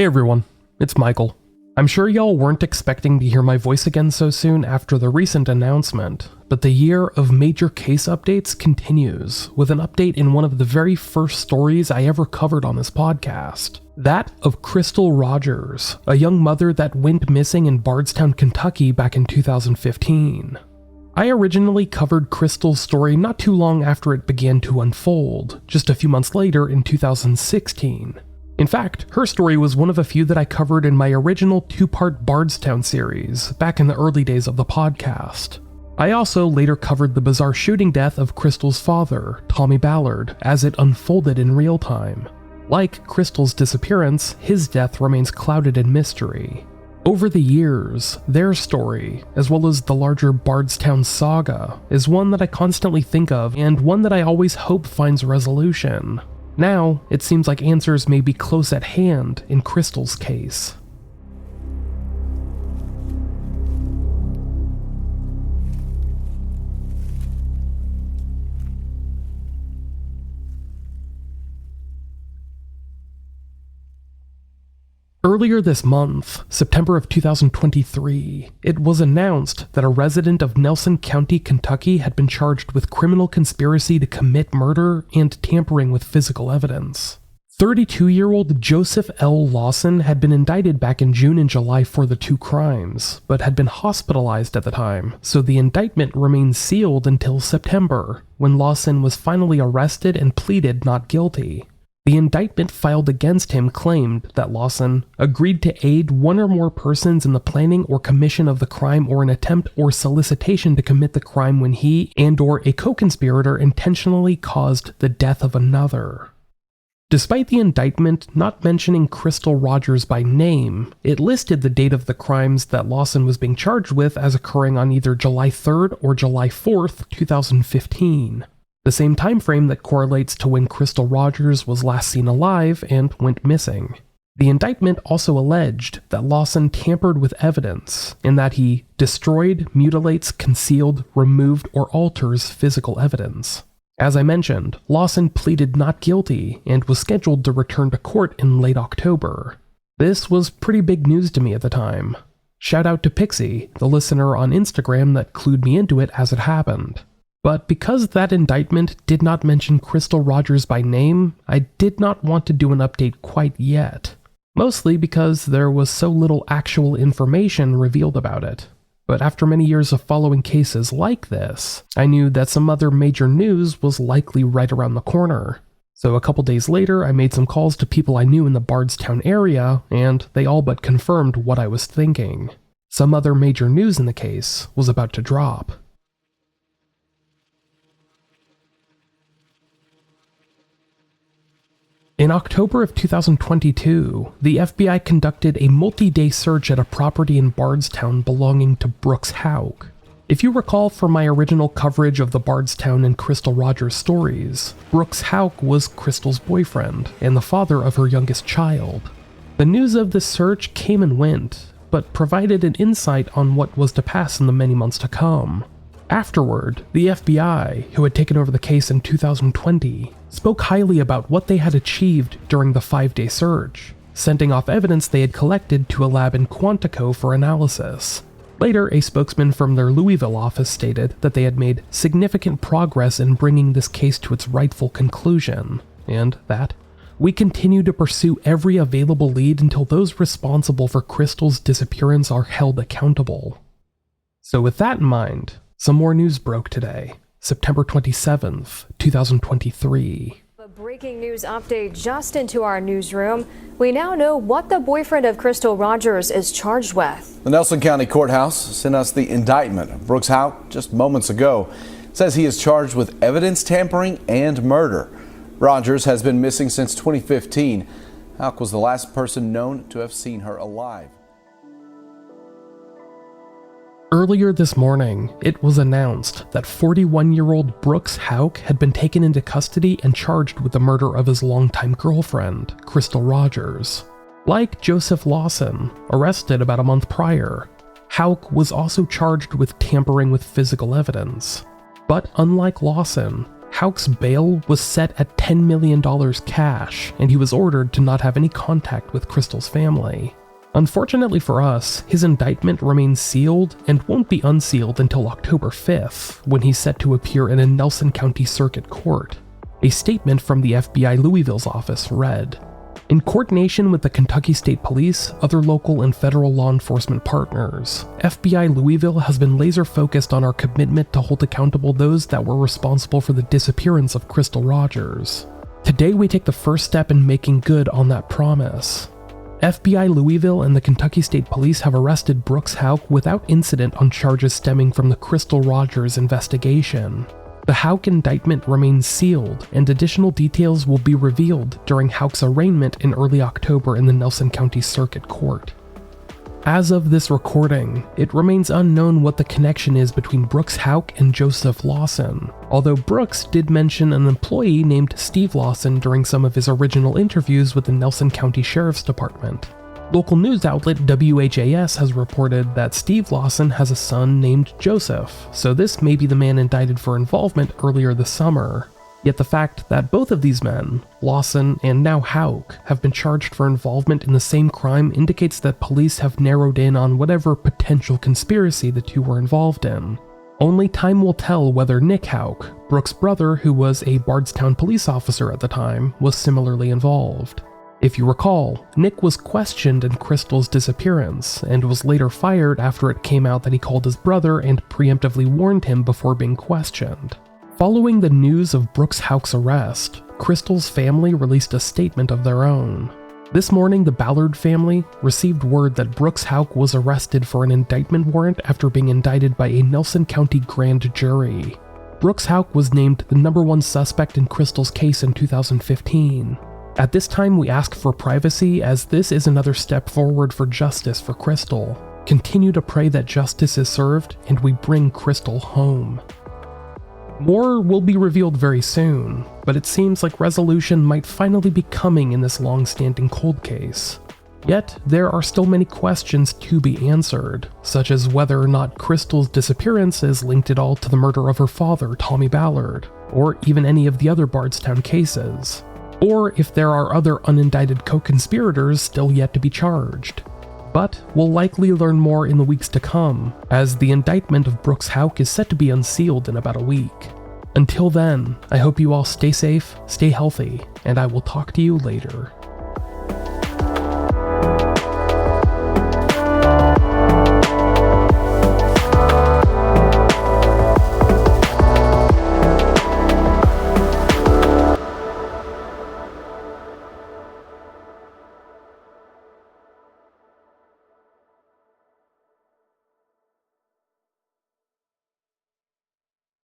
Hey everyone, it's Michael. I'm sure y'all weren't expecting to hear my voice again so soon after the recent announcement, but the year of major case updates continues, with an update in one of the very first stories I ever covered on this podcast. That of Crystal Rogers, a young mother that went missing in Bardstown, Kentucky back in 2015. I originally covered Crystal's story not too long after it began to unfold, just a few months later in 2016. In fact, her story was one of a few that I covered in my original two-part Bardstown series, back in the early days of the podcast. I also later covered the bizarre shooting death of Crystal's father, Tommy Ballard, as it unfolded in real time. Like Crystal's disappearance, his death remains clouded in mystery. Over the years, their story, as well as the larger Bardstown saga, is one that I constantly think of and one that I always hope finds resolution. Now, it seems like answers may be close at hand in Crystal's case. Earlier this month, September of 2023, it was announced that a resident of Nelson County, Kentucky had been charged with criminal conspiracy to commit murder and tampering with physical evidence. 32-year-old Joseph L. Lawson had been indicted back in June and July for the two crimes, but had been hospitalized at the time, so the indictment remained sealed until September, when Lawson was finally arrested and pleaded not guilty. The indictment filed against him claimed that Lawson agreed to aid one or more persons in the planning or commission of the crime or an attempt or solicitation to commit the crime when he and/or a co-conspirator intentionally caused the death of another. Despite the indictment not mentioning Crystal Rogers by name, it listed the date of the crimes that Lawson was being charged with as occurring on either July 3rd or July 4th, 2015. The same time frame that correlates to when Crystal Rogers was last seen alive and went missing. The indictment also alleged that Lawson tampered with evidence, in that he destroyed, mutilates, concealed, removed, or alters physical evidence. As I mentioned, Lawson pleaded not guilty and was scheduled to return to court in late October. This was pretty big news to me at the time. Shout out to Pixie, the listener on Instagram that clued me into it as it happened. But because that indictment did not mention Crystal Rogers by name, I did not want to do an update quite yet. Mostly because there was so little actual information revealed about it. But after many years of following cases like this, I knew that some other major news was likely right around the corner. So a couple days later, I made some calls to people I knew in the Bardstown area, and they all but confirmed what I was thinking. Some other major news in the case was about to drop. In October of 2022, the FBI conducted a multi-day search at a property in Bardstown belonging to Brooks Houck. If you recall from my original coverage of the Bardstown and Crystal Rogers stories, Brooks Houck was Crystal's boyfriend and the father of her youngest child. The news of this search came and went, but provided an insight on what was to pass in the many months to come. Afterward, the FBI, who had taken over the case in 2020, spoke highly about what they had achieved during the 5-day search, sending off evidence they had collected to a lab in Quantico for analysis. Later, a spokesman from their Louisville office stated that they had made significant progress in bringing this case to its rightful conclusion, and that, "We continue to pursue every available lead until those responsible for Crystal's disappearance are held accountable." So with that in mind, some more news broke today, September 27th, 2023. A breaking news update just into our newsroom. We now know what the boyfriend of Crystal Rogers is charged with. The Nelson County Courthouse sent us the indictment of Brooks Houck just moments ago. It says he is charged with evidence tampering and murder. Rogers has been missing since 2015. Houck was the last person known to have seen her alive. Earlier this morning, it was announced that 41-year-old Brooks Houck had been taken into custody and charged with the murder of his longtime girlfriend, Crystal Rogers. Like Joseph Lawson, arrested about a month prior, Houck was also charged with tampering with physical evidence. But unlike Lawson, Houck's bail was set at $10 million cash, and he was ordered to not have any contact with Crystal's family. Unfortunately for us, his indictment remains sealed and won't be unsealed until October 5th, when he's set to appear in a Nelson County Circuit Court. A statement from the FBI Louisville's office read, "In coordination with the Kentucky State Police, other local and federal law enforcement partners, FBI Louisville has been laser-focused on our commitment to hold accountable those that were responsible for the disappearance of Crystal Rogers. Today we take the first step in making good on that promise. FBI Louisville and the Kentucky State Police have arrested Brooks Houck without incident on charges stemming from the Crystal Rogers investigation. The Houck indictment remains sealed, and additional details will be revealed during Houck's arraignment in early October in the Nelson County Circuit Court." As of this recording, it remains unknown what the connection is between Brooks Houck and Joseph Lawson, although Brooks did mention an employee named Steve Lawson during some of his original interviews with the Nelson County Sheriff's Department. Local news outlet WHAS has reported that Steve Lawson has a son named Joseph, so this may be the man indicted for involvement earlier this summer. Yet the fact that both of these men, Lawson and now Houck, have been charged for involvement in the same crime indicates that police have narrowed in on whatever potential conspiracy the two were involved in. Only time will tell whether Nick Houck, Brooks' brother who was a Bardstown police officer at the time, was similarly involved. If you recall, Nick was questioned in Crystal's disappearance, and was later fired after it came out that he called his brother and preemptively warned him before being questioned. Following the news of Brooks Houck's arrest, Crystal's family released a statement of their own. This morning, the Ballard family received word that Brooks Houck was arrested for an indictment warrant after being indicted by a Nelson County grand jury. Brooks Houck was named the #1 suspect in Crystal's case in 2015. At this time, we ask for privacy as this is another step forward for justice for Crystal. Continue to pray that justice is served and we bring Crystal home. More will be revealed very soon, but it seems like resolution might finally be coming in this long-standing cold case. Yet, there are still many questions to be answered, such as whether or not Crystal's disappearance is linked at all to the murder of her father, Tommy Ballard, or even any of the other Bardstown cases, or if there are other unindicted co-conspirators still yet to be charged. But we'll likely learn more in the weeks to come, as the indictment of Brooks Houck is set to be unsealed in about a week. Until then, I hope you all stay safe, stay healthy, and I will talk to you later.